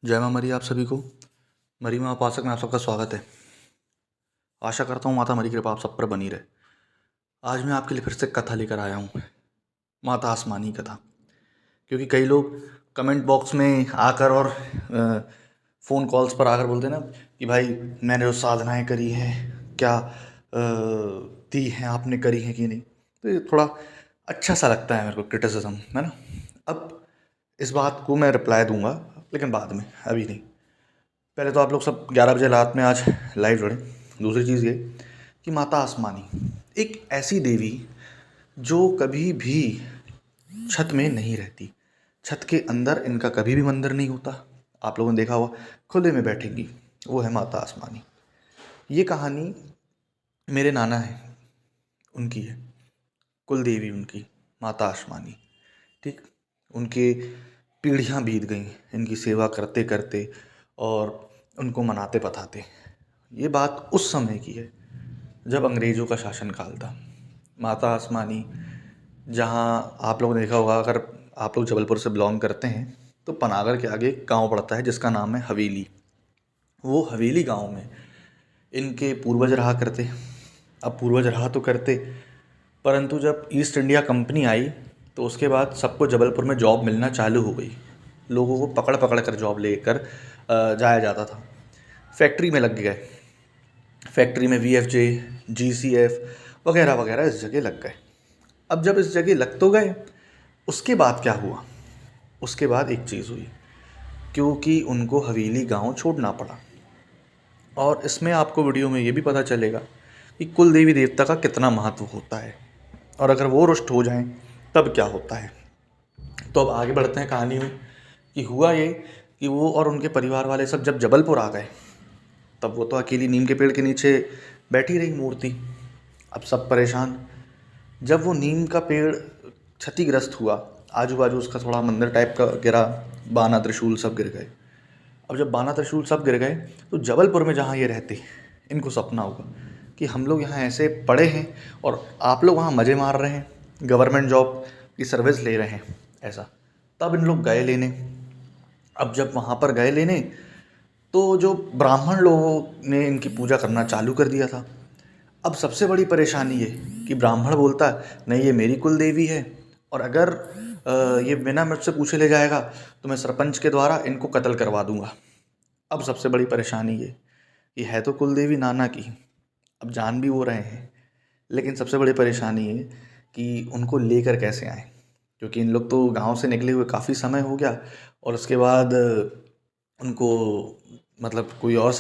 जय माँ मरी आप सभी को। मरी माँ उपासक में आप सबका स्वागत है। आशा करता हूँ माता मरी की कृपा आप सब पर बनी रहे। आज मैं आपके लिए फिर से कथा लेकर आया हूँ, माता आसमानी कथा। क्योंकि कई लोग कमेंट बॉक्स में आकर और फ़ोन कॉल्स पर आकर बोलते हैं ना कि भाई मैंने जो साधनाएं करी हैं क्या दी हैं आपने, करी हैं कि नहीं। तो ये थोड़ा अच्छा सा लगता है मेरे को, क्रिटिसिज्म है ना। अब इस बात को मैं रिप्लाई दूंगा, लेकिन बाद में, अभी नहीं। पहले तो आप लोग सब 11 बजे रात में आज लाइव जुड़े। दूसरी चीज़ ये कि माता आसमानी एक ऐसी देवी जो कभी भी छत में नहीं रहती। छत के अंदर इनका कभी भी मंदिर नहीं होता। आप लोगों ने देखा होगा खुले में बैठेंगी, वो है माता आसमानी। ये कहानी मेरे नाना है, उनकी है, कुल देवी उनकी माता आसमानी। ठीक, उनके पीढ़ियाँ बीत गई इनकी सेवा करते करते और उनको मनाते पताते। ये बात उस समय की है जब अंग्रेज़ों का शासनकाल था। माता आसमानी, जहाँ आप लोगों ने देखा होगा, अगर आप लोग जबलपुर से बिलोंग करते हैं तो पनागर के आगे एक गांव पड़ता है जिसका नाम है हवेली। वो हवेली गांव में इनके पूर्वज रहा करते। अब पूर्वज रहा तो करते, परंतु जब ईस्ट इंडिया कंपनी आई तो उसके बाद सबको जबलपुर में जॉब मिलना चालू हो गई। लोगों को पकड़ पकड़ कर जॉब लेकर जाया जाता था। फैक्ट्री में लग गए, फैक्ट्री में VFJ, GCF वगैरह वगैरह इस जगह लग गए। अब जब इस जगह लग तो गए, उसके बाद क्या हुआ? उसके बाद एक चीज़ हुई, क्योंकि उनको हवेली गांव छोड़ना पड़ा। और इसमें आपको वीडियो में ये भी पता चलेगा कि कुल देवी देवता का कितना महत्व होता है, और अगर वो रुष्ट हो जाएं तब क्या होता है। तो अब आगे बढ़ते हैं कहानी में कि हुआ ये कि वो और उनके परिवार वाले सब जब जबलपुर आ गए, तब वो तो अकेली नीम के पेड़ के नीचे बैठी रही मूर्ति। अब सब परेशान। जब वो नीम का पेड़ क्षतिग्रस्त हुआ, आजू बाजू उसका थोड़ा मंदिर टाइप का गिरा, बाना त्रिशूल सब गिर गए। अब जब बाना त्रिशूल सब गिर गए तो जबलपुर में जहाँ ये रहते, इनको सपना हुआ कि हम लोग यहाँ ऐसे पड़े हैं और आप लोग वहाँ मज़े मार रहे हैं, गवर्नमेंट जॉब की सर्विस ले रहे हैं, ऐसा। तब इन लोग गए लेने। अब जब वहाँ पर गए लेने तो जो ब्राह्मण लोगों ने इनकी पूजा करना चालू कर दिया था। अब सबसे बड़ी परेशानी ये कि ब्राह्मण बोलता नहीं ये मेरी कुल देवी है, और अगर ये बिना मुझसे पूछे ले जाएगा तो मैं सरपंच के द्वारा इनको कत्ल करवा दूंगा। अब सबसे बड़ी परेशानी ये है तो कुल देवी नाना की, अब जान भी वो रहे हैं, लेकिन सबसे बड़ी परेशानी ये कि उनको लेकर कैसे आए, क्योंकि इन लोग तो गांव से निकले हुए काफ़ी समय हो गया। और उसके बाद उनको मतलब कोई और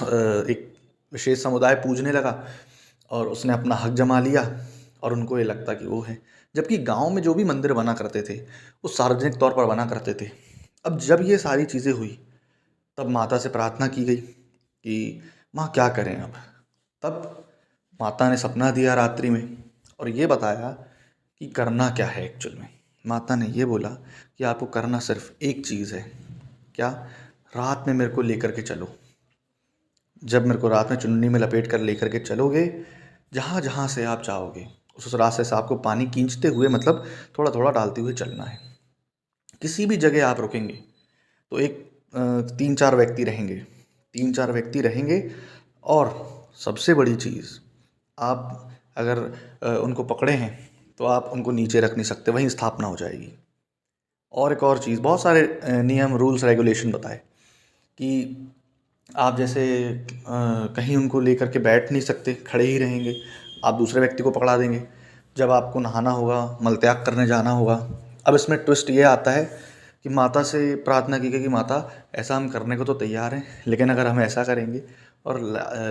एक विशेष समुदाय पूजने लगा और उसने अपना हक जमा लिया, और उनको ये लगता कि वो है। जबकि गांव में जो भी मंदिर बना करते थे वो सार्वजनिक तौर पर बना करते थे। अब जब ये सारी चीज़ें हुई तब माता से प्रार्थना की गई कि माँ क्या करें अब। तब माता ने सपना दिया रात्रि में और ये बताया कि करना क्या है एक्चुअल में। माता ने ये बोला कि आपको करना सिर्फ एक चीज़ है। क्या? रात में मेरे को लेकर के चलो। जब मेरे को रात में चुन्नी में लपेट कर लेकर के चलोगे, जहाँ जहाँ से आप चाहोगे उस रास्ते से आपको पानी खींचते हुए, मतलब थोड़ा थोड़ा डालते हुए चलना है। किसी भी जगह आप रुकेंगे तो एक 3-4 व्यक्ति रहेंगे, 3-4 व्यक्ति रहेंगे। और सबसे बड़ी चीज़, आप अगर उनको पकड़े हैं तो आप उनको नीचे रख नहीं सकते, वहीं स्थापना हो जाएगी। और एक और चीज़, बहुत सारे नियम रूल्स रेगुलेशन बताए कि आप जैसे कहीं उनको लेकर के बैठ नहीं सकते, खड़े ही रहेंगे। आप दूसरे व्यक्ति को पकड़ा देंगे। जब आपको नहाना होगा, मलत्याग करने जाना होगा। अब इसमें ट्विस्ट ये आता है कि माता से प्रार्थना की गई कि माता ऐसा हम करने को तो तैयार हैं, लेकिन अगर हम ऐसा करेंगे और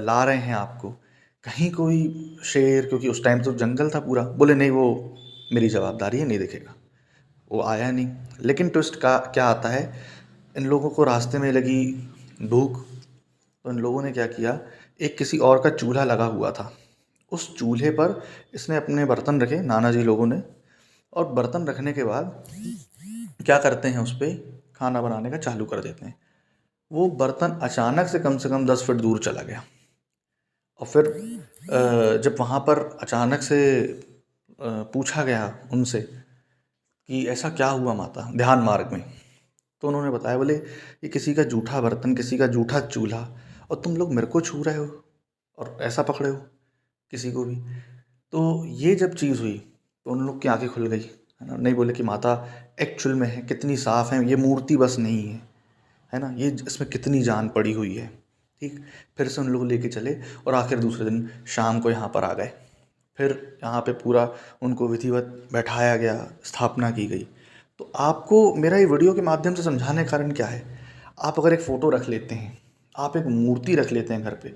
ला रहे हैं आपको, कहीं कोई शेर, क्योंकि उस टाइम तो जंगल था पूरा, बोले नहीं वो मेरी जवाबदारी है, नहीं दिखेगा। वो आया नहीं। लेकिन ट्विस्ट का क्या आता है, इन लोगों को रास्ते में लगी भूख, तो इन लोगों ने क्या किया, एक किसी और का चूल्हा लगा हुआ था, उस चूल्हे पर इसने अपने बर्तन रखे, नाना जी लोगों ने। और बर्तन रखने के बाद क्या करते हैं, उस पर खाना बनाने का चालू कर देते हैं। वो बर्तन अचानक से कम 10 फीट दूर चला गया। और फिर जब वहाँ पर अचानक से पूछा गया उनसे कि ऐसा क्या हुआ माता, ध्यान मार्ग में, तो उन्होंने बताया, बोले ये किसी का जूठा बर्तन, किसी का जूठा चूल्हा, और तुम लोग मेरे को छू रहे हो और ऐसा पकड़े हो किसी को भी। तो ये जब चीज़ हुई तो उन लोग की आंखें खुल गई, है ना। नहीं, बोले कि माता एक्चुअल में है, कितनी साफ़ है, ये मूर्ति बस नहीं है ना, ये इसमें कितनी जान पड़ी हुई है। ठीक। फिर से उन लोग लेके चले और आखिर दूसरे दिन शाम को यहाँ पर आ गए। फिर यहाँ पे पूरा उनको विधिवत बैठाया गया, स्थापना की गई। तो आपको मेरा ये वीडियो के माध्यम से समझाने का कारण क्या है, आप अगर एक फ़ोटो रख लेते हैं, आप एक मूर्ति रख लेते हैं घर पे,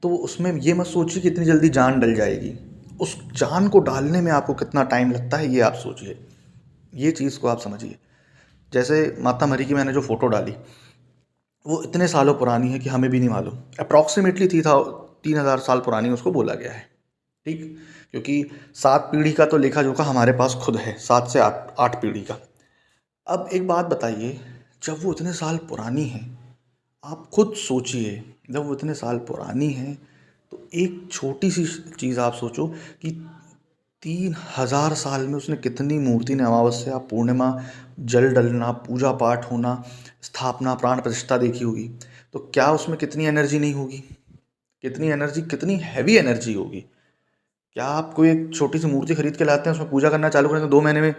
तो उसमें ये मत सोचिए कि इतनी जल्दी जान डल जाएगी। उस जान को डालने में आपको कितना टाइम लगता है, ये आप सोचिए। ये चीज़ को आप समझिए। जैसे माता मरी की मैंने जो फ़ोटो डाली, वो इतने सालों पुरानी है कि हमें भी नहीं मालूम। अप्रॉक्सीमेटली 3000 साल पुरानी उसको बोला गया है। ठीक। क्योंकि 7 पीढ़ी का तो लेखा जोखा हमारे पास खुद है, 7 से 8 पीढ़ी का। अब एक बात बताइए, जब वो इतने साल पुरानी है, आप खुद सोचिए, जब वो इतने साल पुरानी है, तो एक छोटी सी चीज़ आप सोचो कि 3000 साल में उसने कितनी मूर्ति ने अमावस्या, पूर्णिमा, जल डलना, पूजा पाठ होना, स्थापना, प्राण प्रतिष्ठा देखी होगी। तो क्या उसमें कितनी एनर्जी नहीं होगी, कितनी एनर्जी, कितनी हैवी एनर्जी होगी। क्या आप कोई एक छोटी सी मूर्ति खरीद के लाते हैं, उसमें पूजा करना चालू करें तो 2 महीने में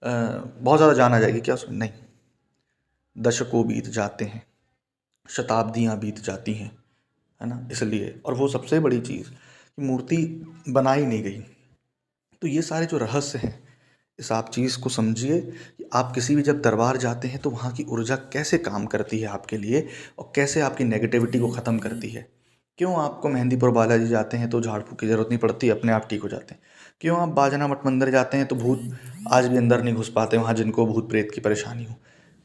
बहुत ज़्यादा जान आ जाएगी क्या उसमें? नहीं। दशकों बीत जाते हैं, शताब्दियाँ बीत जाती हैं, है ना। इसलिए, और वो सबसे बड़ी चीज़ कि मूर्ति बनाई नहीं गई। तो ये सारे जो रहस्य हैं, इस आप चीज़ को समझिए कि आप किसी भी जब दरबार जाते हैं तो वहाँ की ऊर्जा कैसे काम करती है आपके लिए, और कैसे आपकी नेगेटिविटी को ख़त्म करती है। क्यों आपको मेहंदीपुर बालाजी जाते हैं तो झाड़ फूँक की ज़रूरत नहीं पड़ती, अपने आप ठीक हो जाते हैं। क्यों आप बाजना मठ मंदिर जाते हैं तो भूत आज भी अंदर नहीं घुस पाते वहाँ, जिनको भूत प्रेत की परेशानी हो।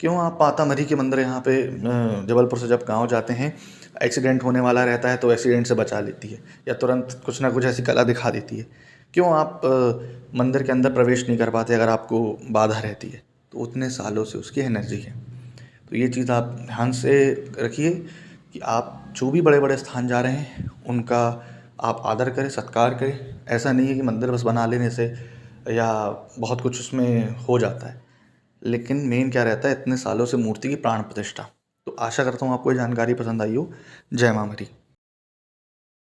क्यों आप माता मरी के मंदिर यहाँ पे जबलपुर से जब गाँव जाते हैं, एक्सीडेंट होने वाला रहता है तो एक्सीडेंट से बचा लेती है, या तुरंत कुछ ना कुछ ऐसी कला दिखा देती है। क्यों आप मंदिर के अंदर प्रवेश नहीं कर पाते अगर आपको बाधा रहती है? तो उतने सालों से उसकी एनर्जी है। तो ये चीज़ आप ध्यान से रखिए कि आप जो भी बड़े बड़े स्थान जा रहे हैं उनका आप आदर करें, सत्कार करें। ऐसा नहीं है कि मंदिर बस बना लेने से या बहुत कुछ उसमें हो जाता है, लेकिन मेन क्या रहता है, इतने सालों से मूर्ति की प्राण प्रतिष्ठा। तो आशा करता हूँ आपको ये जानकारी पसंद आई हो। जय माँ मरी।